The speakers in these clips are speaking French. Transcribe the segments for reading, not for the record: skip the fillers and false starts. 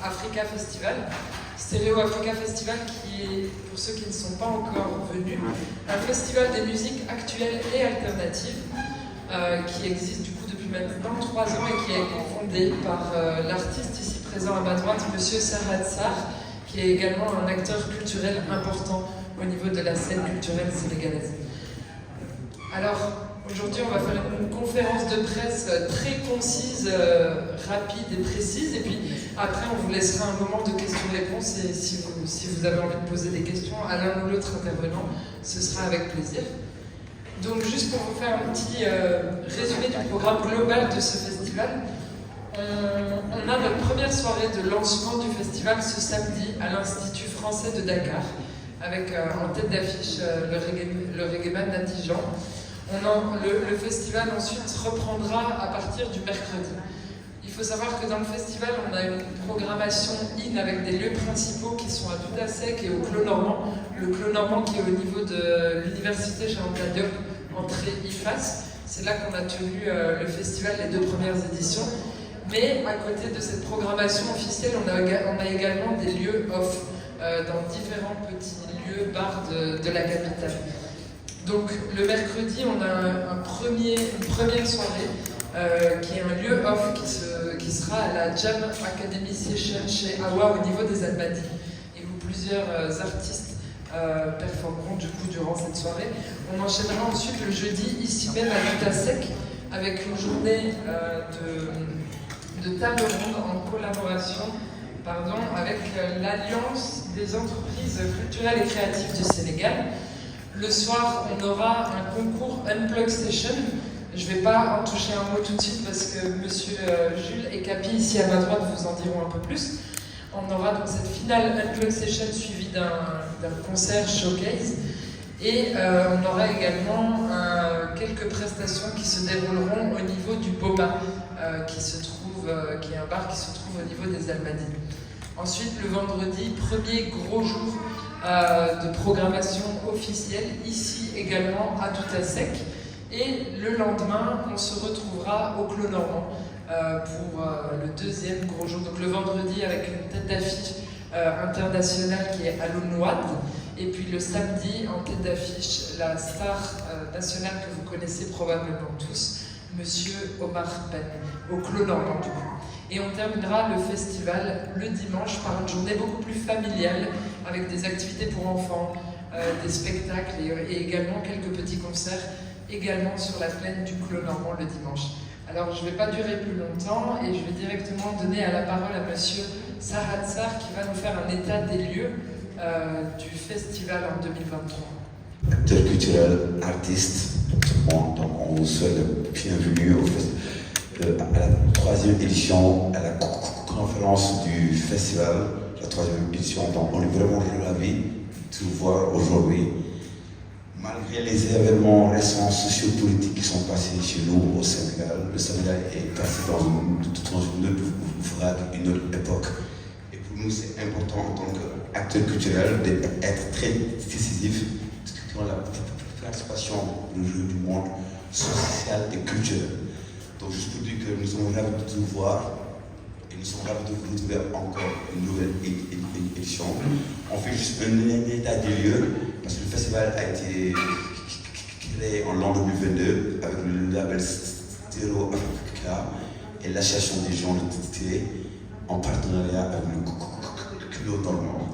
Africa Festival. Stéréo Africa Festival qui est, pour ceux qui ne sont pas encore venus, un festival des musiques actuelles et alternatives qui existe du coup depuis maintenant 3 ans et qui est fondé par l'artiste ici présent à ma droite, Monsieur Sarhat Sarr, qui est également un acteur culturel important au niveau de la scène culturelle sénégalaise. Alors, aujourd'hui, on va faire une conférence de presse très concise, rapide et précise, et puis après, on vous laissera un moment de questions-réponses, et si vous avez envie de poser des questions à l'un ou l'autre intervenant, ce sera avec plaisir. Donc, juste pour vous faire un petit résumé du programme global de ce festival, on a notre première soirée de lancement du festival ce samedi à l'Institut français de Dakar, avec en tête d'affiche le reggaeman Nati Jean. Le festival ensuite reprendra à partir du mercredi. Il faut savoir que dans le festival, on a une programmation in avec des lieux principaux qui sont à Dudasek et au Clos Normand. Le Clos Normand qui est au niveau de l'université Jean Diop, entrée IFAS. C'est là qu'on a tenu le festival les 2 premières éditions. Mais à côté de cette programmation officielle, on a également des lieux off dans différents petits lieux, bars de la capitale. Donc le mercredi, on a une première soirée qui est un lieu off qui sera à la Jam Academy Session chez Awa au niveau des Almadies, et où plusieurs artistes performeront du coup durant cette soirée. On enchaînera ensuite le jeudi ici même à Dudasek avec une journée de table ronde en collaboration avec l'Alliance des entreprises culturelles et créatives du Sénégal. Le soir, on aura un concours Unplug Session. Je ne vais pas en toucher un mot tout de suite parce que Monsieur Jules et Capi, ici à ma droite, vous en diront un peu plus. On aura donc cette finale Unplug Session suivie d'un concert showcase. Et on aura également quelques prestations qui se dérouleront au niveau du Boba, qui est un bar qui se trouve au niveau des Almadies. Ensuite, le vendredi, premier gros jour de programmation officielle, ici également à Dudasek. Et le lendemain, on se retrouvera au Clos Normand pour le deuxième gros jour. Donc le vendredi avec une tête d'affiche internationale qui est Alun Wad. Et puis le samedi, en tête d'affiche, la star nationale que vous connaissez probablement tous, Monsieur Omar Ben, au Clos Normand du coup. Et on terminera le festival le dimanche par une journée beaucoup plus familiale, avec des activités pour enfants, des spectacles et également quelques petits concerts, également sur la plaine du Clos Normand le dimanche. Alors je ne vais pas durer plus longtemps et je vais directement donner la parole à Monsieur Sarhat Sarr qui va nous faire un état des lieux du festival en 2023. Acteurs culturels, artistes, on vous souhaite la bienvenue à la 3e édition, à la conférence du festival, la 3e édition. Donc on est vraiment ravis de vous voir aujourd'hui. Malgré les événements récents sociopolitiques qui sont passés chez nous au Sénégal, le Sénégal est passé dans une autre vague, une autre époque. Et pour nous, c'est important en tant qu'acteur culturel d'être très décisif dans la participation du monde social et culturel. Donc juste pour dire que nous sommes ravis de vous voir et nous sommes ravis de vous retrouver encore une nouvelle édition. On fait juste un état des lieux parce que le festival a été créé en l'an 2022 avec le label Stéréo Africa et l'association des gens de télé en partenariat avec le Clos Normand.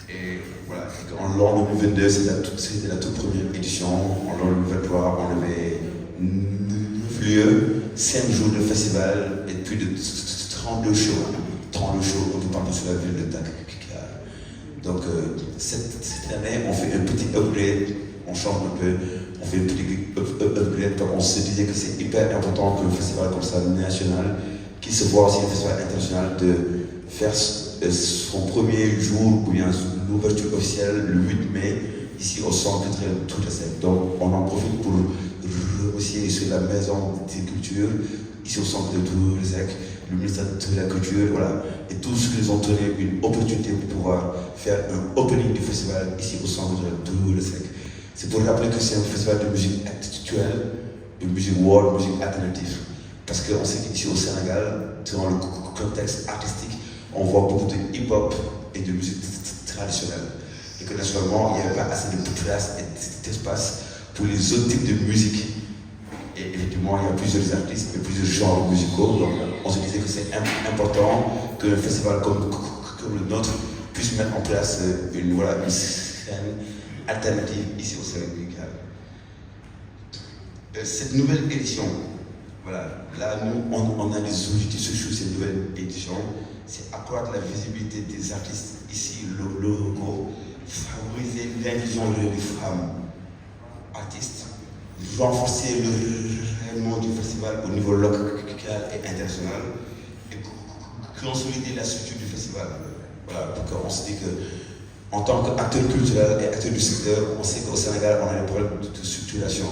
Et voilà, en l'an 2022, c'était la toute première édition. En l'an 2023, on avait 9 lieux, 5 jours de festival et plus de 32 shows. 32 shows un peu partout sur la ville de Dakar. Donc cette année, on fait un petit upgrade, on change un peu, on fait un petit upgrade. Donc on se disait que c'est hyper important que le festival comme ça national, qui se voit aussi le festival international, de faire son premier jour, ou bien l'ouverture officielle le 8 mai, ici au centre culturel Dudasek. Donc on en profite pour remercier sur la maison des cultures, ici au centre de Dudasek, le ministère de la Culture, voilà, et tous ceux qui nous ont donné une opportunité pour pouvoir faire un opening du festival ici au centre de Dudasek. C'est pour rappeler que c'est un festival de musique actuelle, de musique world, musique alternative. Parce qu'on sait qu'ici au Sénégal, dans le contexte artistique, on voit beaucoup de hip-hop et de musique traditionnelle. Et que naturellement, il n'y avait pas assez de place et d'espace pour les autres types de musique. Et effectivement, il y a plusieurs artistes et plusieurs genres musicaux. Donc, on se disait que c'est important qu'un festival comme le nôtre puisse mettre en place une scène alternative ici au Sénégal. Cette nouvelle édition, voilà, là, nous, on a des objectifs sur cette nouvelle édition. C'est accroître la visibilité des artistes ici, locaux, favoriser l'inclusion des femmes artistes, renforcer le rayonnement du festival au niveau local et international et consolider la structure du festival. Voilà, donc on se dit que en tant qu'acteur culturel et acteur du secteur, on sait qu'au Sénégal, on a des problèmes de structuration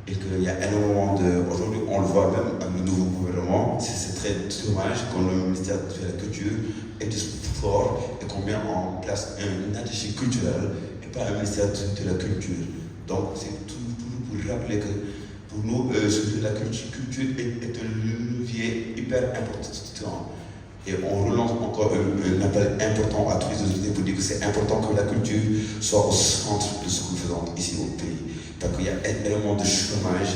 et qu'il y a énormément de... Aujourd'hui, on le voit même avec le nouveau gouvernement, c'est très dommage qu'on ait le ministère de la Culture et du Sport et qu'on met en place un attaché culturel et pas un ministère de la Culture. Donc, c'est tout pour rappeler que pour nous, la culture est un levier hyper important. Et on relance encore un appel important à tous les autorités pour dire que c'est important que la culture soit au centre de ce que nous faisons ici au pays. Parce qu'il y a énormément de chômage,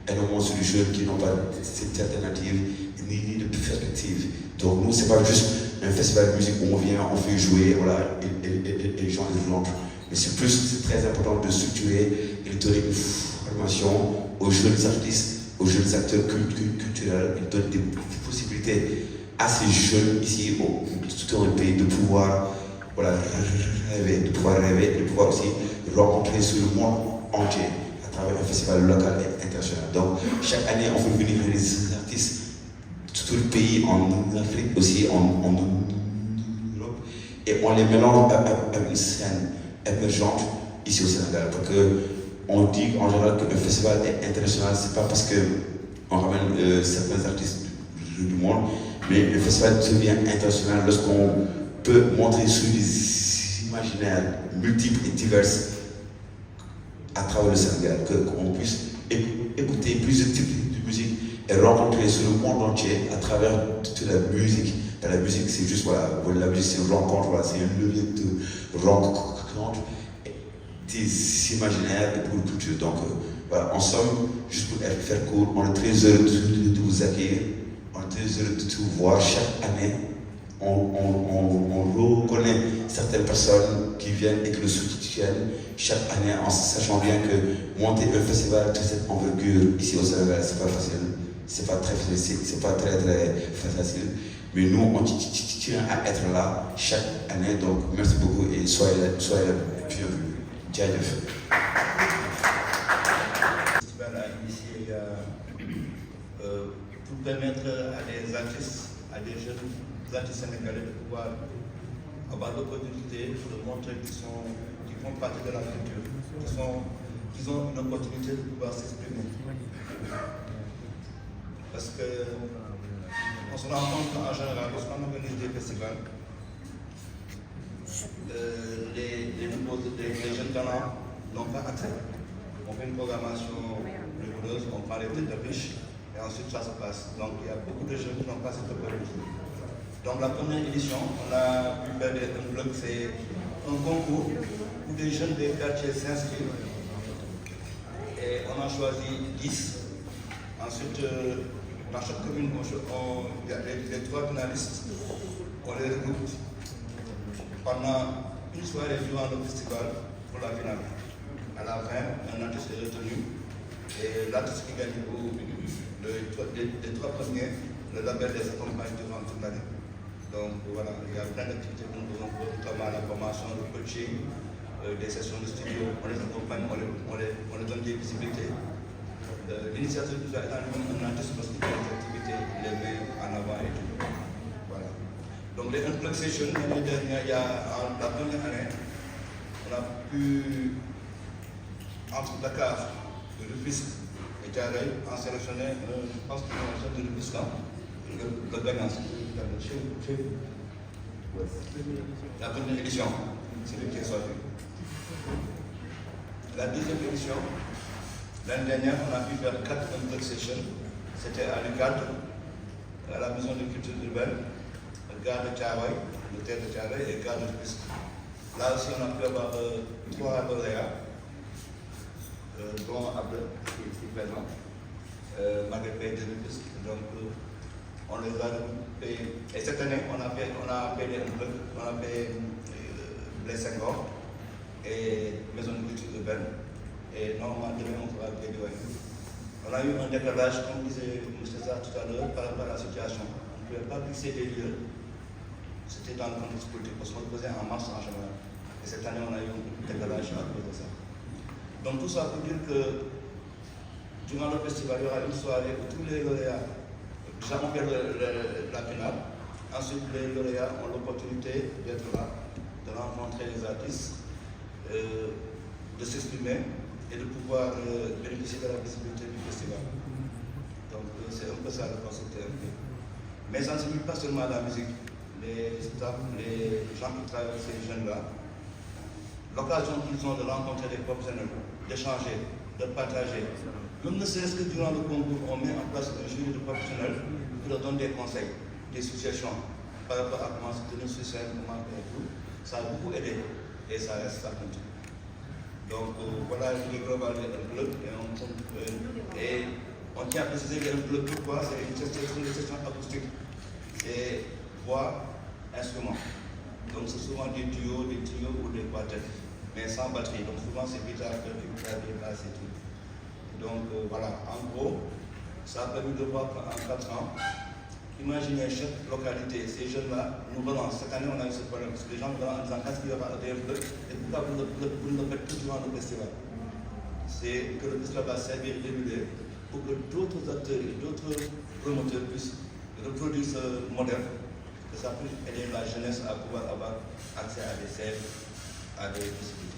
énormément de jeunes qui n'ont pas cette alternative ni de perspective. Donc nous, c'est pas juste un festival de musique où on vient, on fait jouer, voilà, et les gens les rentrent. Mais c'est très important de structurer et de donner une formation aux jeunes artistes, aux jeunes acteurs culturels, et de donner des possibilités à ces jeunes ici, tout dans le pays, de pouvoir rêver, de pouvoir aussi rencontrer sur le monde entier à travers un festival local et international. Donc, chaque année, on fait venir des artistes de tout le pays, en Afrique aussi, en Europe, et on les mélange avec une scène émergente ici au Sénégal. Parce qu'on dit en général que le festival est international, c'est pas parce qu'on ramène certains artistes du monde, mais le festival devient international lorsqu'on peut montrer sur des imaginaires multiples et divers à travers le Sénégal, qu'on puisse écouter plusieurs types de musique et rencontrer sur le monde entier à travers toute la musique. Et la musique, c'est juste, la musique, c'est une rencontre, c'est un levier de rencontre des imaginaires et pour la culture. Donc, en somme, juste pour faire court, on est très heureux de vous accueillir. On est très heureux de tout voir. Chaque année, on reconnaît certaines personnes qui viennent et qui le soutiennent chaque année en sachant bien que monter un festival de cette envergure ici au Sénégal, c'est pas facile. C'est pas très facile, c'est pas très facile. Mais nous, on tient à être là chaque année. Donc, merci beaucoup et soyez là bienvenus. Djaïef. Le festival a initié pour permettre à des artistes, à des jeunes artistes sénégalais de pouvoir avoir l'opportunité de montrer qu'ils font partie de la culture, qu'ils ont une opportunité de pouvoir s'exprimer. Parce que on se rend compte qu'en général, lorsqu'on organise des festivals, les jeunes talents n'ont pas accès. On fait une programmation rigoureuse, on prend les têtes de riches, et ensuite ça se passe. Donc il y a beaucoup de jeunes qui n'ont pas cette opportunité. Donc la première édition, on a pu faire un bloc, c'est un concours où des jeunes des quartiers s'inscrivent. Et on a choisi 10. Ensuite, dans chaque commune, il y a les 3 finalistes, on les regroupe pendant une soirée durant le festival pour la finale. À la fin, un artiste est retenu et l'artiste qui gagne les 3 premiers, le label les accompagne durant toute l'année. Donc voilà, il y a plein d'activités que nous faisons, notamment la formation, le coaching, des sessions de studio, on les accompagne, on les donne des visibilités. L'initiative nous a étant un artiste parce qu'il y a des activités, il les met en avant et tout. Voilà. Donc les Unplug Sessions, l'année dernière, la première année, on a pu, entre Dakar, le Rufisque et Djaï, en sélectionner, je pense que c'est de Rufisque, le gagnant, chez vous. La première édition, c'est lui qui est sorti. La deuxième édition, l'année dernière, on a pu faire 4 Unplug Sessions. C'était à l'UCAD, à la Maison de Culture Urbaine, Gare de Thiaroye, le terre de Thiaroye et Gare de Rufisque. Là aussi, on a pu avoir 3 lauréats, dont Abel, qui est ici présent, Maguette de Rufisque. Donc, on les a payés. Et cette année, on a payé un peu, on a payé les Senghor et Maison de culture urbaine. Et normalement, demain, on fera le Guédiawaye. On a eu un décalage, comme disait M. César tout à l'heure, par rapport à la situation. On ne pouvait pas fixer des lieux. C'était dans le contexte politique, parce qu'on le faisait en mars en général. Et cette année, on a eu un décalage à cause de ça. Donc tout ça pour dire que durant le festival, il y aura une soirée où tous les lauréats, déjà on fait la finale, ensuite les lauréats ont l'opportunité d'être là, de rencontrer les artistes, de s'exprimer et de pouvoir bénéficier de la visibilité du festival. Donc c'est un peu ça le concept. Mais ça ne se limite pas seulement à la musique. Les staff, les gens qui travaillent avec ces jeunes-là, l'occasion qu'ils ont de rencontrer des professionnels, d'échanger, de partager. Même ne serait-ce que durant le concours, on met en place un jury de professionnels qui leur donne des conseils, des suggestions par rapport à comment se tenir sur scène, comment faire tout. Ça a beaucoup aidé et ça reste, ça continue. Donc voilà l'idée globale d'un club et on tient à préciser qu'un club, pourquoi c'est une session acoustique. C'est voix, instruments. Donc c'est souvent des duos ou des quartettes, mais sans batterie. Donc souvent c'est guitare, clavier, basse et tout. Donc voilà, en gros, ça a permis de voir qu'en 4 ans, imaginez chaque localité, ces jeunes-là nous relancent. Cette année on a eu ce problème, parce que les gens nous relancent en disant qu'est-ce qu'il y aura des clubs et pourquoi vous ne le faites tout durant le festival. C'est que le festival va servir d'émulé pour que d'autres acteurs et d'autres promoteurs puissent reproduire ce modèle, que ça puisse aider la jeunesse à pouvoir avoir accès à des scènes, à des possibilités.